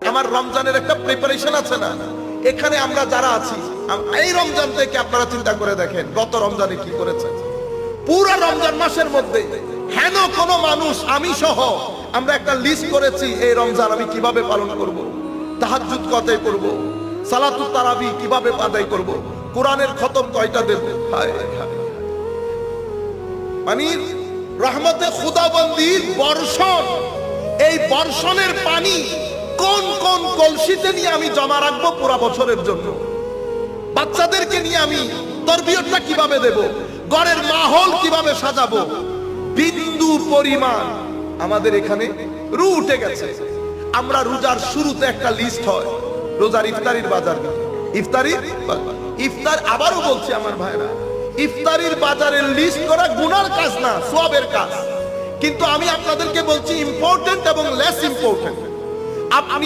আমার রমজানের একটা প্রিপারেশন আছে না? এখানে আমরা যারা আছি, এই রমজান থেকে আপনারা চিন্তা করে দেখেন গত রমজানে কি করেছে। পুরো রমজান মাসের মধ্যে হেন কোন মানুষ, আমি সহ আমরা একটা লিস্ট করেছি এই রমজান আমি কিভাবে পালন করব, তাহাজ্জুদ কতই করব, সালাতুত তারাবি কিভাবে আদায় করব, কোরআনের খতম কয়টা দেব। হায় হায়, মানে রহমতে খুদাবন্দির বর্ষণ, এই বর্ষণের পানি কোন কোন কলসিতে নিয়ে আমি জমা রাখবো পুরা বছরের জন্য। বাচ্চাদেরকে নিয়ে আমি তরবিয়তটা কিভাবে দেব, ঘরের মাহৌল কিভাবে সাজাবো, বিন্দু পরিমাণ আমাদের এখানে রু উঠে গেছে। আমরা রোজার শুরুতে একটা লিস্ট হয়, রোজার ইফতারির বাজার, ইফতার আবারও বলছি আমার ভাইরা, ইফতারির বাজারের লিস্ট করা গুনার কাজ না, সওয়াবের কাজ। কিন্তু আমি আপনাদেরকে বলছি ইম্পর্টেন্ট এবং লেস ইম্পর্টেন্ট। আপনি